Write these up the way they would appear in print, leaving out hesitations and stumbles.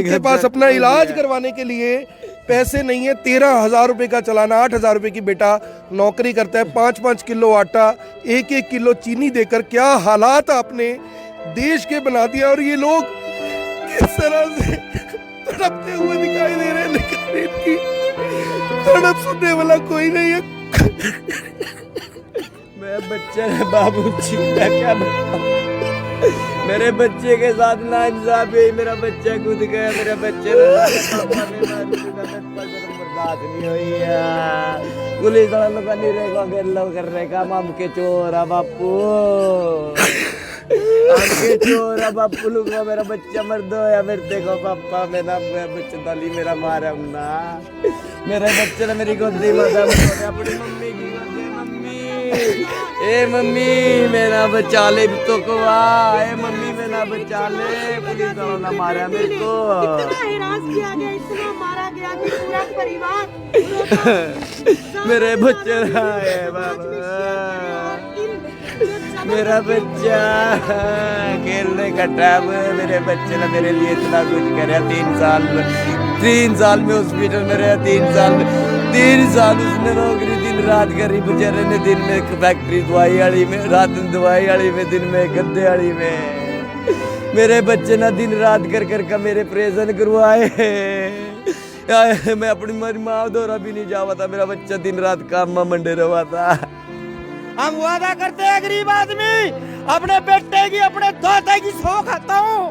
इनके पास अपना इलाज करवाने के लिए पैसे नहीं है। 13,000 रुपए का चालान, 8,000 रुपए की बेटा नौकरी करता है, 5-5 किलो आटा, 1-1 किलो चीनी देकर क्या हालात आपने देश के बना दिया। और ये लोग किस तरह से तड़पते हुए दिखाई दे रहे हैं, लेकिन इनकी तड़प सुनने वाला कोई नहीं है। मैं बच्चा है बाबूजी, मैं क्या बताऊं? मेरे बच्चे के साथ नाइंसाफी हुई। मेरा बच्चा कूद गया, मेरा बच्चे बर्बाद नहीं हुई है। पुलिस वालों का नहीं रहेगा गेलो करने का, हम के चोर है बापू, हमके चोर है बापू लोग। मेरा बच्चा मर दो या मेरे देखो पापा, मेरा बच्चा दाली मेरा मारा ना, मेरे बच्चे ने मेरी गोदी में अपनी मम्मी की गोदी, मम्मी ए मम्मी मेरा बचा ले तो को, ए मम्मी मेरा बचा ले, पुलिस वालों ने मारा मेरे को, इतना हिरास किया गया, इतना मारा गया कि पूरा परिवार मेरे बच्चे है बाबा, मेरा बच्चा खेलने का टाइम, मेरे बच्चे ने मेरे लिए इतना कुछ करे। 3 साल में हॉस्पिटल में रहा, 3 साल उसने नौकरी दिन रात करी बेचारे ने, दिन में फैक्ट्री दवाई वाली में, रात में दवाई वाली में, दिन में गद्दे वाली में। मेरे बच्चे ने दिन रात कर का मेरे ऑपरेशन करवाए। मैं अपनी माँ दौरा भी नहीं जावा था, मेरा बच्चा दिन रात काम में मंडे रहा था। हम वादा करते हैं गरीब आदमी अपने बेटे की, अपने दोते की सौ खाता हूँ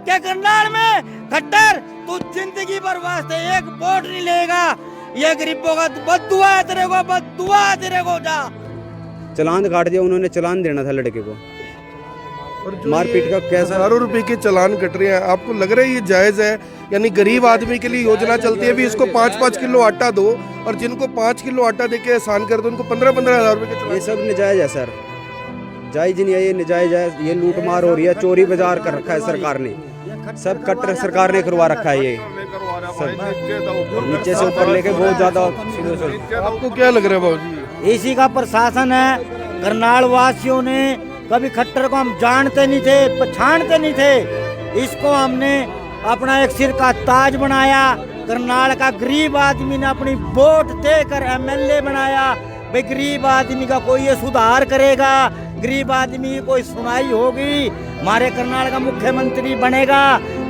कि करनाल में खट्टर तू जिंदगी भर वास्ते एक वोट नहीं लेगा। ये गरीबों का बद्दुआ है तेरे को, बद्दुआ है तेरे को। जा चालान काट दिया उन्होंने, चालान देना था लड़के को, मारपीट का कैसा। हजारों रुपए के चालान कट रहे हैं, आपको लग रहा है ये जायज है? यानी गरीब आदमी के लिए योजना चलती है भी इसको 5-5 किलो आटा दो, और जिनको 5 किलो आटा देके एहसान कर दो उनको 15-15 हजार रुपए के चालान। ये सब नजायज है सर, जायज नहीं है, ये नजायज है। ये लूट मार हो रही है, चोरी बाजार कर रखा है सरकार ने, सब कट्टर सरकार ने करवा रखा है। ये नीचे से ऊपर लेके बहुत ज्यादा। आपको क्या लग रहा है बाबूजी? इसी का प्रशासन है। करनाल वासियों ने कभी खट्टर को हम जानते नहीं थे, पहचानते नहीं थे, इसको हमने अपना एक सिर का ताज बनाया। करनाल का गरीब आदमी ने अपनी वोट देकर एमएलए बनाया। भाई गरीब आदमी का कोई ये सुधार करेगा, गरीब आदमी की कोई सुनाई होगी, हमारे करनाल का मुख्यमंत्री बनेगा,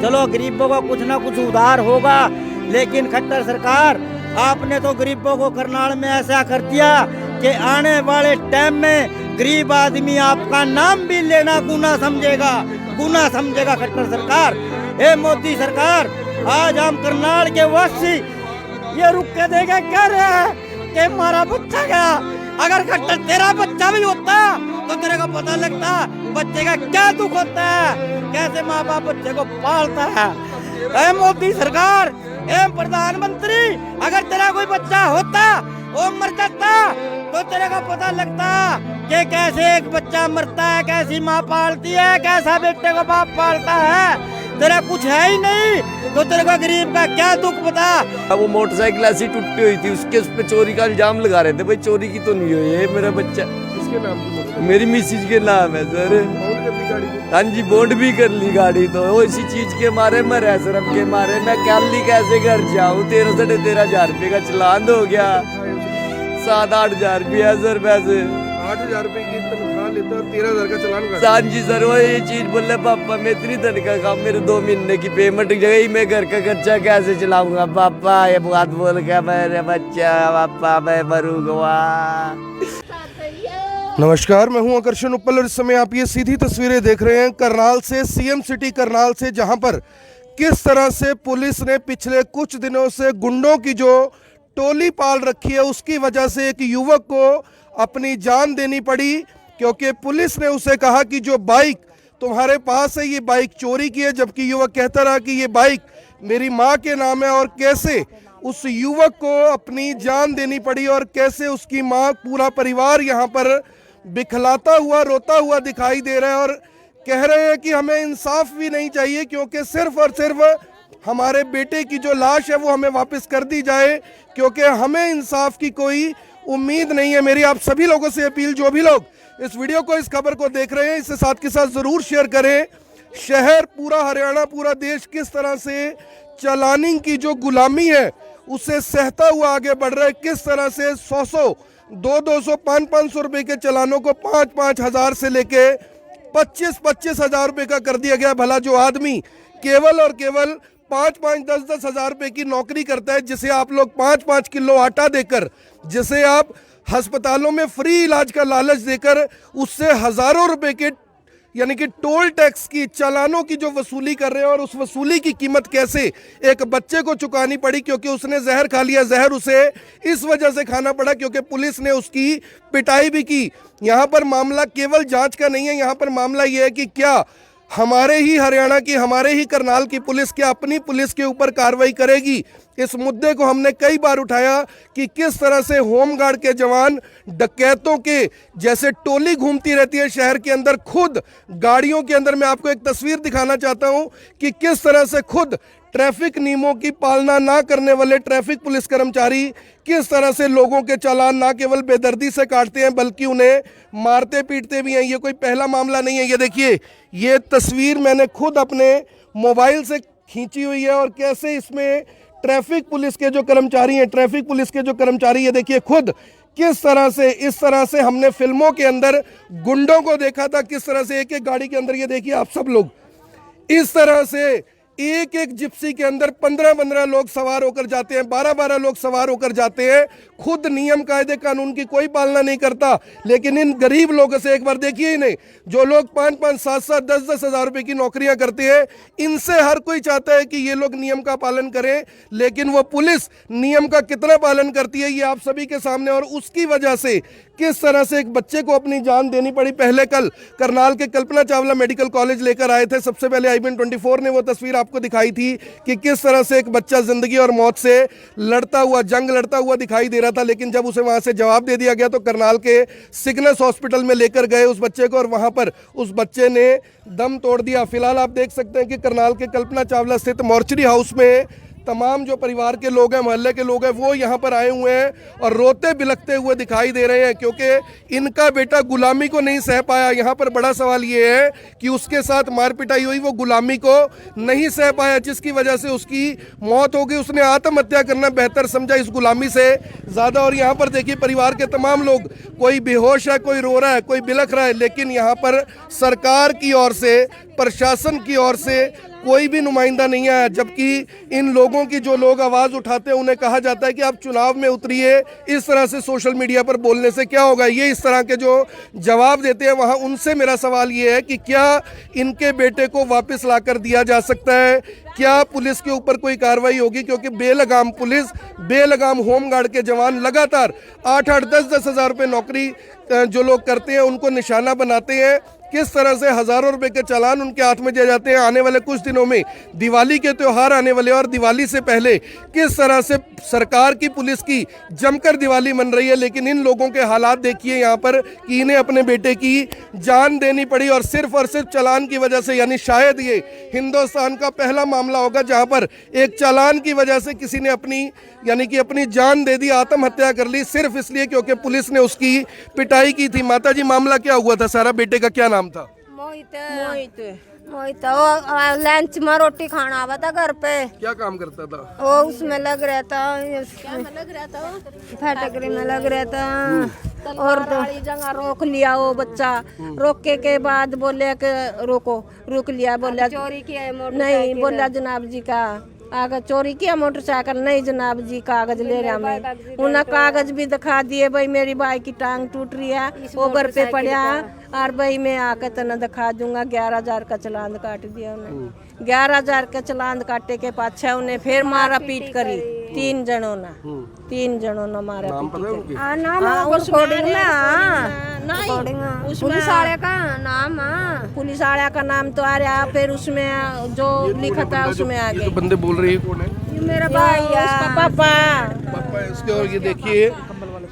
चलो गरीबों को कुछ ना कुछ उधार होगा। लेकिन खट्टर सरकार आपने तो गरीबों को करनाल में ऐसा कर दिया कि आने वाले टाइम में गरीब आदमी आपका नाम भी लेना गुनाह समझेगा, गुनाह समझेगा खट्टर सरकार। ए मोदी सरकार, आज हम करनाल के वासी ये रुक के देखे कह रहे हैं कि हमारा बच्चा गया। अगर खट्टर तेरा बच्चा भी होता तो तेरे को पता लगता बच्चे का क्या दुख होता है, कैसे माँ बाप बच्चे को पालता है। ए मोदी सरकार, ए प्रधानमंत्री, अगर तेरा कोई बच्चा होता वो मर जाता तो तेरे को पता लगता कि कैसे एक बच्चा मरता है, कैसी माँ पालती है, कैसा बेटे को बाप पालता है। तेरा कुछ है ही नहीं तो तेरे को गरीब का क्या दुख पता। वो मोटरसाइकिल ऐसी टूटी हुई थी, उसके उस पे चोरी का इल्जाम लगा रहे थे। भाई चोरी की तो नहीं हुई है, मेरा बच्चा। किसके नाम की? मेरी मिसिज के नाम है सर। हाँ जी, बॉन्ड भी कर ली गाड़ी तो, वो इसी चीज के मारे मरे, शर्म के मारे। मैं कल कैसे घर जाऊँ? 13-13 हजार रुपये का चालान हो गया, 7-8 हजार रुपया सर। पैसे 8,000 रुपए की तनख्वाह लेते और 13,000 का चालान काट। हाँ जी सर, वो ये चीज बोले पापा मैं इतनी तनख्वाह का, मेरे 2 महीने की पेमेंट गई, मैं घर का खर्चा कैसे चलाऊंगा पापा? ये बात बोल के मेरे बच्चा, पापा मैं मरूंगा। नमस्कार, मैं हूं आकर्षण उपल और इस समय आप ये सीधी तस्वीरें देख रहे हैं करनाल से, सीएम सिटी करनाल से, जहां पर किस तरह से पुलिस ने पिछले कुछ दिनों से गुंडों की जो टोली पाल रखी है उसकी वजह से एक युवक को अपनी जान देनी पड़ी, क्योंकि पुलिस ने उसे कहा कि जो बाइक तुम्हारे पास है ये बाइक चोरी की है, जबकि युवक कहता रहा कि ये बाइक मेरी माँ के नाम है। और कैसे उस युवक को अपनी जान देनी पड़ी और कैसे उसकी माँ, पूरा परिवार यहाँ पर बिखलाता हुआ, रोता हुआ दिखाई दे रहा है और कह रहे हैं कि हमें इंसाफ भी नहीं चाहिए, क्योंकि सिर्फ और सिर्फ हमारे बेटे की जो लाश है वो हमें वापस कर दी जाए, क्योंकि हमें इंसाफ की कोई उम्मीद नहीं है। मेरी आप सभी लोगों से अपील, जो भी लोग इस वीडियो को, इस खबर को देख रहे हैं, इसे साथ के साथ ज़रूर शेयर करें। शहर, पूरा हरियाणा, पूरा देश किस तरह से चालानी की जो गुलामी है उसे सहता हुआ आगे बढ़ रहा है। किस तरह से 100-100, 200-200, 500-500 रुपए के चालानों को 5-5 हजार से लेके 25-25 हजार रुपए का कर दिया गया। भला जो आदमी केवल और केवल 5-5, 10-10 हजार रुपए की नौकरी करता है, जिसे आप लोग 5-5 किलो आटा देकर, जिसे आप अस्पतालों में फ्री इलाज का लालच देकर उससे हजारों रुपए के यानी कि टोल टैक्स की, चालानों की जो वसूली कर रहे हैं, और उस वसूली की कीमत कैसे एक बच्चे को चुकानी पड़ी क्योंकि उसने जहर खा लिया। जहर उसे इस वजह से खाना पड़ा क्योंकि पुलिस ने उसकी पिटाई भी की। यहाँ पर मामला केवल जांच का नहीं है, यहाँ पर मामला यह है कि क्या हमारे ही हरियाणा की, हमारे ही करनाल की पुलिस क्या अपनी पुलिस के ऊपर कार्रवाई करेगी। इस मुद्दे को हमने कई बार उठाया कि किस तरह से होमगार्ड के जवान डकैतों के जैसे टोली घूमती रहती है शहर के अंदर, खुद गाड़ियों के अंदर। मैं आपको एक तस्वीर दिखाना चाहता हूं कि किस तरह से खुद ट्रैफिक नियमों की पालना ना करने वाले ट्रैफिक पुलिस कर्मचारी किस तरह से लोगों के चालान ना केवल बेदर्दी से काटते हैं बल्कि उन्हें मारते पीटते भी हैं। ये कोई पहला मामला नहीं है। ये देखिए, ये तस्वीर मैंने खुद अपने मोबाइल से खींची हुई है और कैसे इसमें ट्रैफिक पुलिस के जो कर्मचारी हैं, ट्रैफिक पुलिस के जो कर्मचारी, ये देखिए खुद किस तरह से, इस तरह से हमने फिल्मों के अंदर गुंडों को देखा था, किस तरह से एक एक गाड़ी के अंदर, ये देखिए आप सब लोग, इस तरह से एक एक जिप्सी के अंदर 15-15 लोग सवार होकर जाते हैं, 12-12 लोग सवार होकर जाते हैं। खुद नियम कायदे कानून की कोई पालना नहीं करता। लेकिन इन गरीब लोगों से एक बार देखिए ही नहीं, जो लोग 5-5, 7-7, 10-10 हजार रुपए की नौकरियां करते हैं, इनसे हर कोई चाहता है कि ये लोग नियम का पालन करें। लेकिन वो पुलिस नियम का कितना पालन करती है ये आप सभी के सामने, और उसकी वजह से किस तरह से एक बच्चे को अपनी जान देनी पड़ी। पहले कल करनाल के कल्पना चावला मेडिकल कॉलेज लेकर आए थे, सबसे पहले IBN24 ने वो तस्वीर आपको दिखाई थी कि किस तरह से एक बच्चा जिंदगी और मौत से लड़ता हुआ, जंग लड़ता हुआ दिखाई दे रहा था। लेकिन जब उसे वहां से जवाब दे दिया गया तो करनाल के सिग्नस हॉस्पिटल में लेकर गए उस बच्चे को, और वहां पर उस बच्चे ने दम तोड़ दिया। फिलहाल आप देख सकते हैं कि करनाल के कल्पना चावला स्थित मॉर्चरी हाउस में तमाम जो परिवार के लोग हैं, मोहल्ले के लोग हैं, वो यहाँ पर आए हुए हैं और रोते बिलखते हुए दिखाई दे रहे हैं क्योंकि इनका बेटा गुलामी को नहीं सह पाया। यहाँ पर बड़ा सवाल ये है कि उसके साथ मार पिटाई हुई, वो गुलामी को नहीं सह पाया, जिसकी वजह से उसकी मौत हो गई। उसने आत्महत्या करना बेहतर समझा इस गुलामी से ज़्यादा। और यहाँ पर देखिए परिवार के तमाम लोग, कोई बेहोश है, कोई रो रहा है, कोई बिलख रहा है, लेकिन यहाँ पर सरकार की ओर से, प्रशासन की ओर से कोई भी नुमाइंदा नहीं आया। जबकि इन लोगों की जो लोग आवाज़ उठाते हैं उन्हें कहा जाता है कि आप चुनाव में उतरिए, इस तरह से सोशल मीडिया पर बोलने से क्या होगा। ये इस तरह के जो जवाब देते हैं वहाँ, उनसे मेरा सवाल ये है कि क्या इनके बेटे को वापस लाकर दिया जा सकता है, क्या पुलिस के ऊपर कोई कार्रवाई होगी, क्योंकि बेलगाम पुलिस, बेलगाम होमगार्ड के जवान लगातार 8-8, 10-10 हजार रुपये नौकरी जो लोग करते हैं उनको निशाना बनाते हैं। किस तरह से हजारों रुपए के चालान उनके हाथ में दिए जाते हैं। आने वाले कुछ दिनों में दिवाली के त्यौहार आने वाले, और दिवाली से पहले किस तरह से सरकार की, पुलिस की जमकर दिवाली मन रही है। लेकिन इन लोगों के हालात देखिए यहाँ पर कि इन्हें अपने बेटे की जान देनी पड़ी और सिर्फ चालान की वजह से। यानी शायद ये हिंदुस्तान का पहला मामला होगा जहाँ पर एक चालान की वजह से किसी ने अपनी जान दे दी, आत्महत्या कर ली, सिर्फ इसलिए क्योंकि पुलिस ने उसकी पिटाई की थी। माता जी, मामला क्या हुआ था सारा? बेटे का क्या नाम था? मोहित वो लंच में रोटी खाना आवा था घर पे। क्या काम करता था वो? उसमें लग रहता, फैक्ट्री में लग रहता। और जगह रोक लिया वो बच्चा, रोके के बाद बोले कि रुक लिया, बोला चोरी किया नहीं, बोला जनाब जी का कागज चोरी किया मोटरसाइकिल, नहीं जनाब जी कागज ले रहा मैं। उन्हें कागज भी दिखा दिए, भाई मेरी भाई की टांग टूट रही है, वो घर पे पड़ा, और भाई मैं आकर तना दिखा दूंगा। 11,000 का चालान काट दिया उन्हें। 11,000 का चालान काटे के पाछे उन्हें फिर मारा पीट करी। 3 जनों ने मारा पीट पुलिस वाले का नाम, पुलिस वाले का नाम तो आ रहा, फिर उसमें जो लिखा था उसमें आ गया। बंदे बोल रही है कौन है? मेरा भाई है, पापा है इसके। और ये देखिए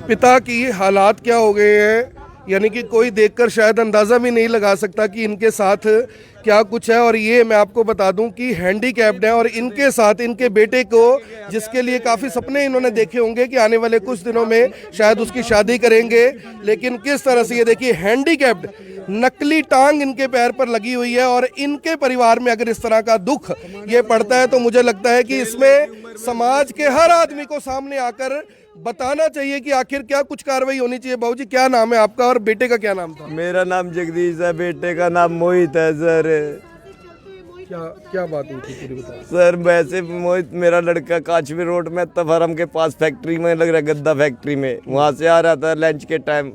पिता की हालात क्या हो गए हैं, यानी कि कोई देखकर शायद अंदाज़ा भी नहीं लगा सकता कि इनके साथ क्या कुछ है। और ये मैं आपको बता दूं कि हैंडीकैप्ड है, और इनके साथ इनके बेटे को, जिसके लिए काफ़ी सपने इन्होंने देखे होंगे कि आने वाले कुछ दिनों में शायद उसकी शादी करेंगे, लेकिन किस तरह से ये देखिए हैंडीकैप्ड नकली टांग इनके पैर पर लगी हुई है और इनके परिवार में अगर इस तरह का दुख ये पड़ता है तो मुझे लगता है कि इसमें समाज के हर आदमी को सामने आकर बताना चाहिए कि आखिर क्या कुछ कार्रवाई होनी चाहिए। बाबू जी क्या नाम है आपका और बेटे का क्या नाम था? मेरा नाम जगदीश है, बेटे का नाम मोहित है सर। क्या क्या बात हुई थी पूरी बताओ। सर वैसे मोहित मेरा लड़का काचवी रोड में तफरम के पास फैक्ट्री में लग रहा है, गद्दा फैक्ट्री में, वहाँ से आ रहा था लंच के टाइम।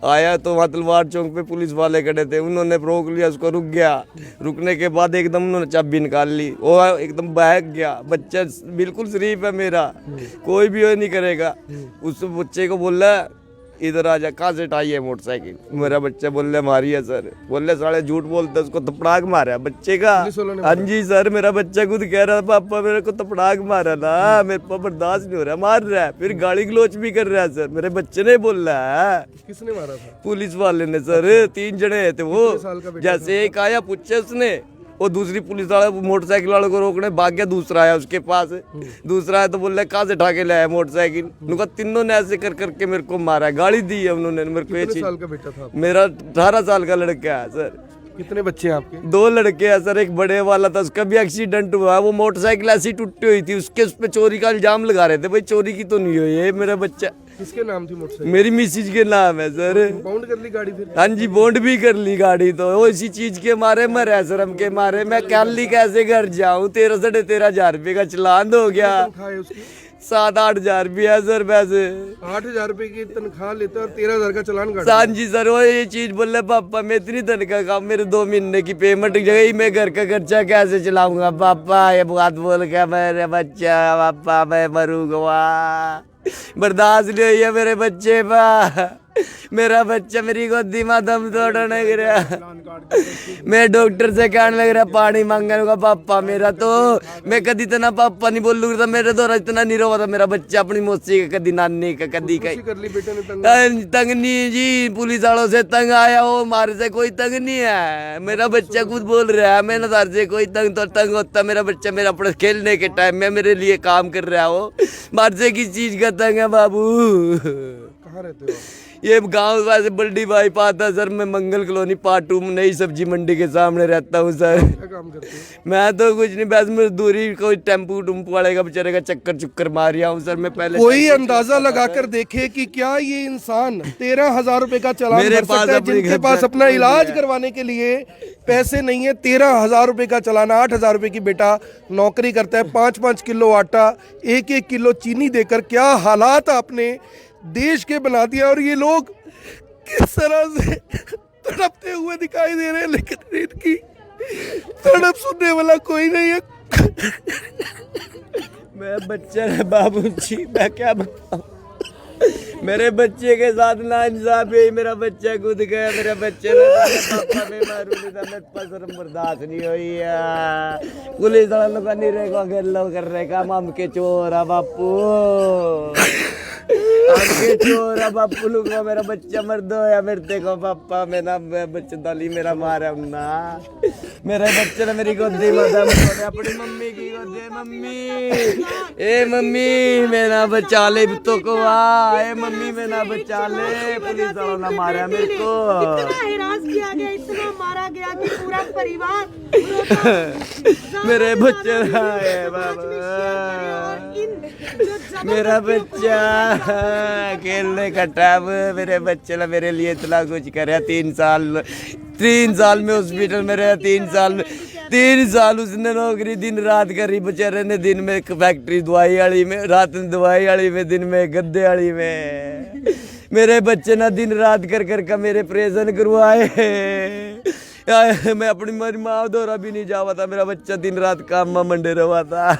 आया तो वहाँ तलवार चौक पे पुलिस वाले खड़े थे, उन्होंने रोक लिया, उसको रुक गया। रुकने के बाद एकदम उन्होंने चाबी निकाल ली, वो एकदम बहक गया। बच्चा बिल्कुल शरीफ है मेरा, कोई भी वो नहीं करेगा। उस बच्चे को बोल रहा इधर आ जा, कहाँ से उठाई है मोटरसाइकिल? मेरा बच्चा बोल रहा मारी है सर। बोल रहे साले झूठ बोलते, उसको थपड़ाक मारा बच्चे का। हाँ जी सर, मेरा बच्चा खुद कह रहा पापा मेरे को थपड़ाक मारा ना, मेरे को बर्दाश्त नहीं हो रहा, मार रहा है। फिर गाली गलोच भी कर रहा है सर, मेरे बच्चे ने बोल रहा है। किसने मारा था? पुलिस वाले ने सर, 3 जने थे वो। जैसे एक आया पूछे उसने, वो दूसरी पुलिस वाला मोटरसाइकिल वाले को रोकने भाग गया, दूसरा आया उसके पास। दूसरा आया तो बोल रहा कहाँ से उठा के लाया मोटरसाइकिल? उनका तीनों ने ऐसे कर करके मेरे को मारा, गाली दी है उन्होंने मेरे को। ये कितने चीज साल का बेटा था? मेरा 18 साल का लड़का है सर। कितने बच्चे हैं आपके? 2 लड़के हैं सर, एक बड़े वाला था, उसका भी एक्सीडेंट हुआ। वो मोटरसाइकिल ऐसी टूटी हुई थी, उसके उस पे चोरी का इल्जाम लगा रहे थे, भाई चोरी की तो नहीं हुई है मेरा बच्चा। किसके नाम थी मोटरसाइकिल? मेरी मिसिज के नाम है सर। बाउंड कर ली गाड़ी फिर? हाँ जी बॉन्ड भी कर ली गाड़ी, तो वो इसी चीज के मारे मरे शर्म के मारे। मैं कल ही कैसे घर जाऊँ? 13,500 रुपये का चलान हो गया। तनख्वाह है उसकी? 7-8 हजार भी है सर वैसे। 8,000 रुपए की तनख्वाह लेते और 13,000 का चलान काट? हाँ जी सर, वो ये चीज बोल रहे पापा मैं इतनी तनख्वाह का, मेरे 2 महीने की पेमेंट गई, मैं घर का खर्चा कैसे चलाऊंगा पापा? ये बात बोल के मेरे बच्चा, पापा मैं मरूंगा, बर्दाश्त नहीं हुई है मेरे बच्चे पा। मेरा बच्चा मेरी गोदी में दम तोड़ने गिरा। मैं डॉक्टर से कहने लग रहा पानी मांगने का पापा मेरा, तो मैं कदी इतना पापा नहीं बोलूंगा, मेरे द्वारा इतना नहीं रोवा था मेरा बच्चा अपनी मौसी का, कदी नानी का, कदी का। कर ली बेटे ने तंग नहीं जी, पुलिस वालों से तंग आया हो, मारे से कोई तंग नहीं है। मेरा बच्चा खुद बोल रहा है मैं नजर से कोई तंग तो तंग होता मेरा बच्चा, मेरा अपने खेलने के टाइम में मेरे लिए काम कर रहा हो, मार से किस चीज का तंग है बाबू? कहाँ रहते हो? ये गांव वैसे बल्डी भाई पाता सर, मैं मंगल कॉलोनी पार्ट 2 नई सब्जी मंडी के सामने रहता हूँ सर। क्या काम करते हो? मैं तो कुछ नहीं, बस मजदूरी, कोई टेम्पू टुम्पू वाले का बेचारे का चक्कर चुक्कर मार रहा हूँ सर। मैं पहले कोई अंदाजा लगाकर देखे कि क्या ये इंसान 13,000 रुपए का चलान मेरे भर पास सकता है, अपनी जिनके घर पास पे अपना इलाज करवाने के लिए पैसे नहीं है? 13,000 रुपए का चलान, 8,000 रुपए की बेटा नौकरी करता है, 5-5 किलो आटा, 1-1 किलो चीनी देकर क्या हालात अपने देश के बना दिया। और ये लोग किस तरह से तड़पते हुए दिखाई दे रहे हैं, लेकिन इनकी तड़प सुनने वाला कोई नहीं है। मैं बच्चा है बाबू जी, मैं क्या बताऊं? मेरे बच्चे के साथ ना इंसाफ है, मेरा बच्चा कूद गया, मेरे बच्चे ने पापा में मारू नहीं था, मैं पसरम बर्दाश्त नहीं हुई है। पुलिस वालों का नहीं रहेगा गेलो कर रहे का, हम के चोर है बापू, हमके चोर है बापू लोग, मेरा बच्चा मर दो या मेरे देखो पापा, मैं ना बच्चा दाली मेरा मारा ना, मेरे बच्चे ने मेरी गोदी में दम तोड़े, अपनी मम्मी की गोदी, मम्मी ए मम्मी मैं ना बचा ले तो को आ, ए मम्मी मैं ना बचा ले, पुलिस वालों ने मारा मेरे को, इतना हिरास किया गया, इतना मारा गया कि पूरा परिवार मेरे बच्चे मेरा बच्चा खेलने का टाइम, मेरे बच्चे ने मेरे लिए इतना कुछ करे। 3 साल में हॉस्पिटल में रहा, 3 साल उसने नौकरी दिन रात करी बेचारे ने, दिन में फैक्ट्री दवाई वाली में, रात में दवाई वाली में, दिन में गद्दे वाली में। मेरे बच्चे ना दिन रात कर कर का मेरे ऑपरेशन करवाए, मैं अपनी मेरी माँ दौरा भी नहीं जावा था, मेरा बच्चा दिन रात काम में मंडे रहा था।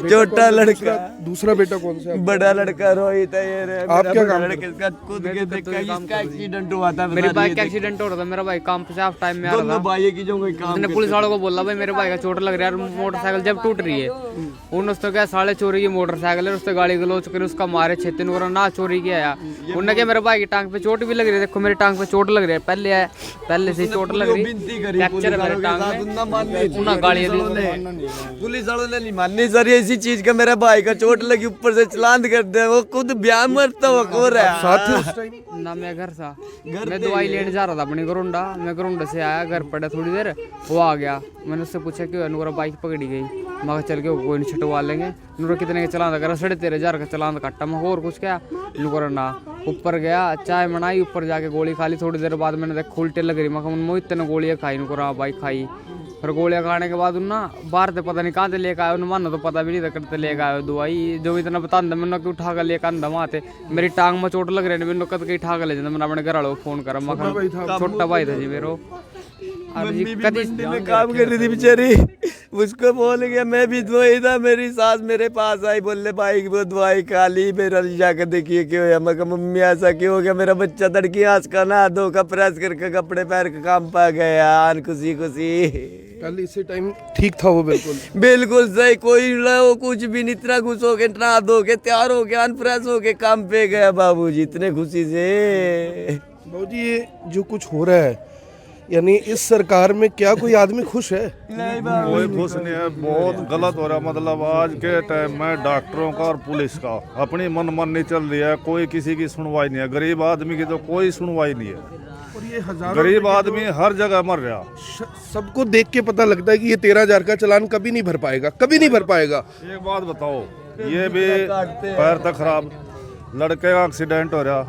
छोटा लड़का, दूसरा बेटा कौन सा? बड़ा लड़का रोहित है ये रे। आप क्या काम लड़के का खुद के देखा, इसका एक्सीडेंट हुआ था, मेरे बाइक का एक्सीडेंट हो रहा था, मेरा भाई काम पे हाफ टाइम में आ रहा दोनों था, भाई की जो कोई काम उसने पुलिस वालों को बोला भाई मेरे भाई का चोट लग रहा है, मोटरसाइकिल जब टूट रही है, उन्होंने उसको क्या साले चोरी की मोटरसाइकिल है, उससे गाड़ी गलोच कर उसका मारे छेतन को ना चोरी किया है। उन्होंने क्या मेरे भाई की टांग पे चोट भी लग रही है, देखो मेरी टांग पे चोट लग रही है, पहले से चोट लग रही है, फ्रैक्चर है मेरे टांग में, गाड़ी पुलिस वालों ने नहीं माननी सर, ये किसी चीज का मेरे भाई का चोट लगी ऊपर से चलान कर दे, वो खुद ब्याह मरता हुआ हो रहा है। साथ ही उस टाइम ना मैं घर था, मैं दवाई लेने जा रहा था अपनी गरुंडा। मैं गरुंडा से आया, घर पड़ा थोड़ी देर, वो आ गया। मैंने उससे पूछा कि नूरा बाइक पकड़ी गई। मैं चल के कोई नहीं छुटवा लेंगे। नूरा कितने का चलान करा, 13,500 का चलान काटा। मैं और कुछ क्या नूरा ना। ऊपर गया, चाय बनाई, ऊपर जाके गोली खा ली। थोड़ी देर बाद मैंने देखा उल्टे लग रही। मैं इतने गोलियाँ खाई नूरा बाइक खाई। फिर गोलियाँ खाने के बाद ना बाहर से पता नहीं कहाँ से लेकर आए, मानो तो पता भी नहीं था करते लेकर आए दवाई। जो इतना बता दे मैंने क्यों उठा कर लेकर आंदा वहाँ थे। मेरी टांग में चोट लग रही है, मैंने कद कहीं उठा कर ले जाता। मैंने अपने घर वालों को फोन करा। मैं छोटा भाई था जी मेरा। मम्मी भी मंडी में काम कर रही थी बेचारी, उसको बोल गया मैं भी दवाई था। मेरी सास मेरे पास आई, बोले भाई वो दवाई खा ली। मेरा जाकर देखिए क्यों है। मैं मम्मी ऐसा क्यों हो गया, मेरा बच्चा तड़की आज का ना धो का प्रेस करके कपड़े पैर का काम पा गया खुशी खुशी। कल इसी टाइम ठीक था वो, बिल्कुल बिल्कुल सही, कोई वो कुछ भी नहीं। इतना खुश हो के नहा धो के तैयार हो के अनफ्रेश हो के काम पे गया बाबूजी, इतने खुशी से। बाबूजी ये जो कुछ हो रहा है, यानी इस सरकार में क्या कोई आदमी खुश है? कोई खुश नहीं है, बहुत गलत हो रहा है। मतलब आज के टाइम में डॉक्टरों का और पुलिस का अपनी मनमानी चल रही है। कोई किसी की सुनवाई नहीं है। गरीब आदमी की तो कोई सुनवाई नहीं है। और ये हजारों गरीब आदमी हर जगह मर रहा। सबको देख के पता लगता है कि ये 13,000 का चालान कभी नहीं भर पाएगा, कभी नहीं भर पाएगा। एक बात बताओ, ये भी पैर तक खराब, लड़के का एक्सीडेंट हो रहा,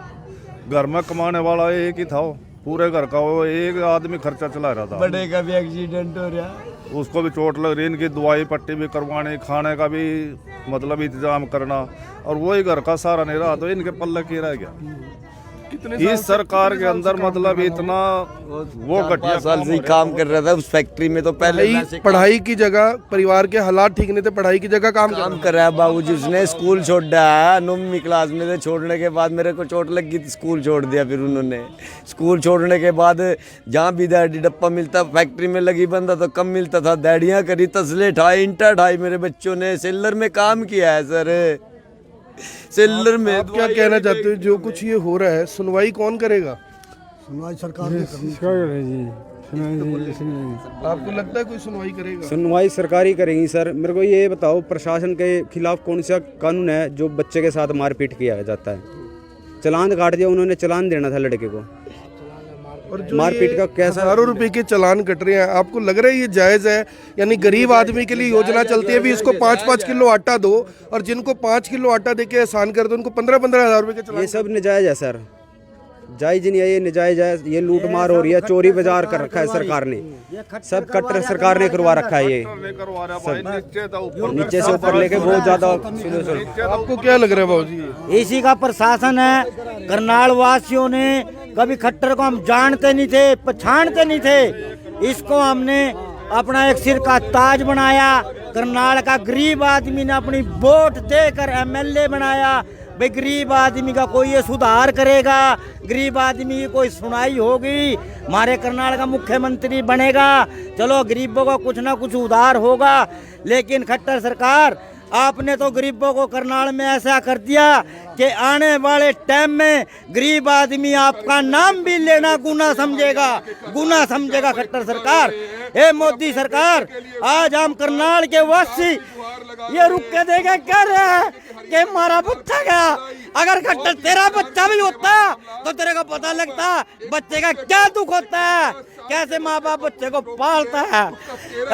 घर में कमाने वाला एक ही था, पूरे घर का वो एक आदमी खर्चा चला रहा था। बड़े का भी एक्सीडेंट हो रहा, उसको भी चोट लग रही। इनकी दवाई पट्टी भी करवानी, खाने का भी मतलब इंतजाम करना, और वही घर का सारा नहीं रहा तो इनके पल्ले की रह गया। इस सरकार के अंदर मतलब इतना वो घटिया साल से ही काम कर रहा था उस फैक्ट्री में। तो पहले पढ़ाई की जगह, परिवार के हालात ठीक नहीं थे, पढ़ाई की जगह काम कर रहा है बाबूजी। उसने स्कूल छोड़ दिया 9वीं क्लास में से। छोड़ने के बाद मेरे को चोट लगी थी, स्कूल छोड़ दिया। फिर उन्होंने स्कूल छोड़ने के बाद जहाँ भी दहाड़ी डप्पा मिलता, फैक्ट्री में लगी बंदा तो कम मिलता था, दहाड़ियाँ करी, तसले ठाए, इंटा ठाई। मेरे बच्चों ने सेलर में काम किया है सर, सेलर में। आप क्या कहना चाहते हो, जो कुछ ये हो रहा है सुनवाई कौन करेगा? सुनवाई सरकार ने करनी आपको लगता है कोई सुनवाई करेगा? सुनवाई सरकार ही करेगी सर। मेरे को ये बताओ, प्रशासन के खिलाफ कौन सा कानून है जो बच्चे के साथ मारपीट किया जाता है? चालान काट दिया उन्होंने, चालान देना था लड़के को। और जो मारपीट का कैसा हजारों रुपए के चालान कट रहे हैं, आपको लग रहा है ये जायज है? यानी गरीब आदमी के लिए योजना चलती है भी इसको 5-5 किलो आटा दो, और जिनको 5 किलो आटा देके एहसान कर दो उनको 15-15 हजार रुपए के चालान। ये सब नजायज है सर, जायज नहीं है, ये नजायज है। ये लूट मार हो रही है, चोरी बाजार कर रखा है सरकार ने, सब कट्टर सरकार ने करवा रखा है। ये नीचे से ऊपर लेके बहुत ज्यादा। आपको क्या लग रहा है बाबूजी? इसी का प्रशासन है। करनाल वासियों ने कभी खट्टर को हम जानते नहीं थे, पहचानते नहीं थे। इसको हमने अपना एक सिर का ताज बनाया। करनाल का गरीब आदमी ने अपनी वोट देकर एमएलए बनाया। भाई गरीब आदमी का कोई ये सुधार करेगा, गरीब आदमी की कोई सुनाई होगी, हमारे करनाल का मुख्यमंत्री बनेगा, चलो गरीबों को कुछ ना कुछ उधार होगा। लेकिन खट्टर सरकार, आपने तो गरीबों को करनाल में ऐसा कर दिया कि आने वाले टाइम में गरीब आदमी आपका नाम भी लेना गुनाह समझेगा, गुनाह समझेगा खट्टर सरकार। ए मोदी सरकार, आज हम करनाल के वासी ये रुक के देखे क्या रहे हैं कि हमारा बच्चा गया। अगर खट्टर तेरा बच्चा भी होता तो तेरे को पता लगता बच्चे का क्या दुख होता है, कैसे माँ बाप बच्चे को पालता है।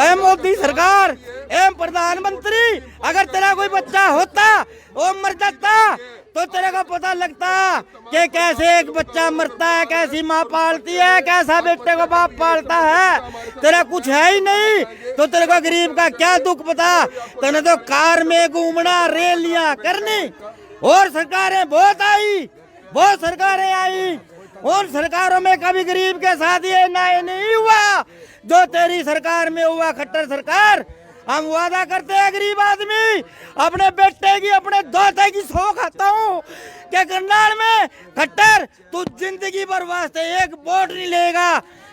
ए मोदी सरकार, ए प्रधानमंत्री, अगर तेरा कोई बच्चा होता वो मर जाता तो तेरे को पता लगता कि कैसे एक बच्चा मरता है, कैसी माँ पालती है, कैसा बेटे को बाप पालता है। तेरा कुछ है ही नहीं तो तेरे को गरीब का क्या दुख पता। तूने तो कार में घूमना, रैलियां करनी, और सरकारें बहुत आई, बहुत सरकारें आई, और सरकारों में कभी गरीब के साथ ये नहीं हुआ जो तेरी सरकार में हुआ खट्टर सरकार। हम वादा करते हैं गरीब आदमी अपने बेटे की, अपने दोते की सौ खाता हूँ कि करनाल में खट्टर तू जिंदगी भर वास्ते एक वोट नहीं लेगा।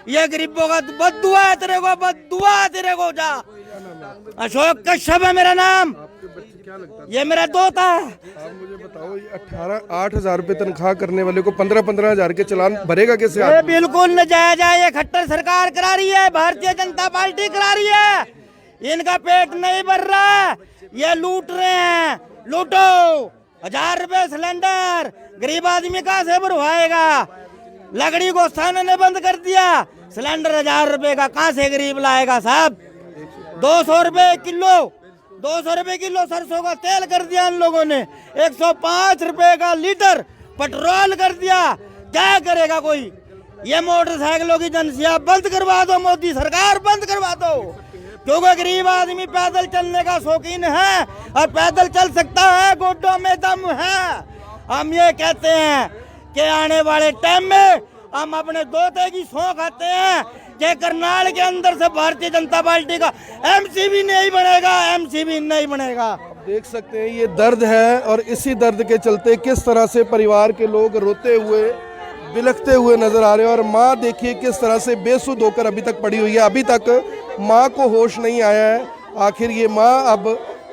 ये गरीबों का बद्दुआ है तेरे को, बद्दुआ है तेरे को। जा अशोक कश्यप है मेरा नाम, ये मेरा दोता है। आप मुझे बताओ, ये 8,000 रुपए तनख्वाह करने वाले को 15-15 हजार के चालान भरेगा कैसे? ये बिल्कुल नजायज है, ये खट्टर सरकार करा रही है, भारतीय जनता पार्टी करा रही है। इनका पेट नहीं भर रहा, ये लूट रहे हैं। लूटो, 1000 रुपए सिलेंडर, गरीब आदमी कहाँ से भरवाएगा? लकड़ी को स्थान ने बंद कर दिया, सिलेंडर 1000 रुपए का कहाँ से गरीब लाएगा साहब? 200 रुपए किलो, 200 रुपए किलो सरसों का तेल कर दिया इन लोगों ने, 105 रुपए का लीटर पेट्रोल कर दिया। क्या करेगा कोई? ये मोटरसाइकिलों की एजेंसियां बंद करवा दो, मोदी सरकार बंद करवा दो, क्योंकि गरीब आदमी पैदल चलने का शौकीन है और पैदल चल सकता है, गोड्डों में दम है। हम ये कहते हैं कि आने वाले टाइम में हम अपने दोते की सौं खाते हैं कि करनाल के अंदर से भारतीय जनता पार्टी का एमसीबी नहीं बनेगा, एमसीबी नहीं बनेगा। देख सकते हैं ये दर्द है और इसी दर्द के चलते किस तरह से परिवार के लोग रोते हुए बिलखते हुए नजर आ रहे हैं। और माँ देखिए किस तरह से बेसुध होकर अभी तक पड़ी हुई है, अभी तक माँ को होश नहीं आया है। आखिर ये माँ अब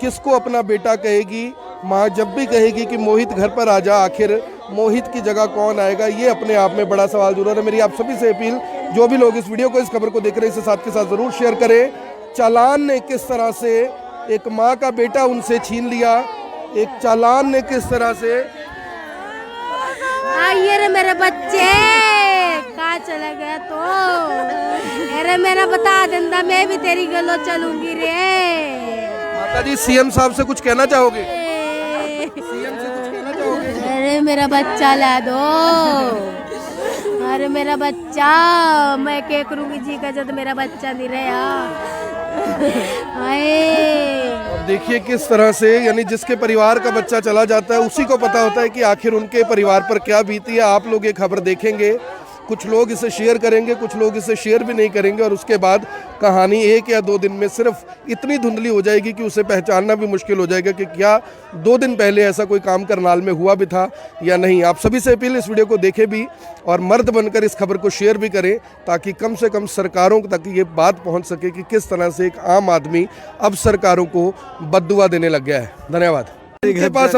किसको अपना बेटा कहेगी? माँ जब भी कहेगी कि मोहित घर पर आ जा, आखिर मोहित की जगह कौन आएगा? ये अपने आप में बड़ा सवाल जरूर है। मेरी आप सभी से अपील, जो भी लोग इस वीडियो को, इस खबर को देख रहे हैं, इसे साथ के साथ जरूर शेयर करें। चालान ने किस तरह से एक माँ का बेटा उनसे छीन लिया, एक चालान ने किस तरह से आइए रे मेरे बच्चे, कहाँ चला गया तो? अरे मेरा बता देंदा, मैं भी तेरी गलो चलूंगी रे। माता जी, सीएम साहब से कुछ कहना चाहोगे? सीएम से कुछ कहना चाहोगे? अरे मेरा बच्चा ला दो, अरे मेरा बच्चा, मैं क्या करूंगी जी का जब मेरा बच्चा नहीं रहा। अब देखिए किस तरह से, यानी जिसके परिवार का बच्चा चला जाता है उसी को पता होता है कि आखिर उनके परिवार पर क्या बीती है। आप लोग ये खबर देखेंगे, कुछ लोग इसे शेयर करेंगे, कुछ लोग इसे शेयर भी नहीं करेंगे, और उसके बाद कहानी 1 या 2 दिन में सिर्फ इतनी धुंधली हो जाएगी कि उसे पहचानना भी मुश्किल हो जाएगा कि क्या 2 दिन पहले ऐसा कोई काम करनाल में हुआ भी था या नहीं। आप सभी से अपील, इस वीडियो को देखें भी और मर्द बनकर इस खबर को शेयर भी करें, ताकि कम से कम सरकारों तक ये बात पहुँच सके कि किस तरह से एक आम आदमी अब सरकारों को बद्दुआ देने लग गया है। धन्यवाद। इनके पास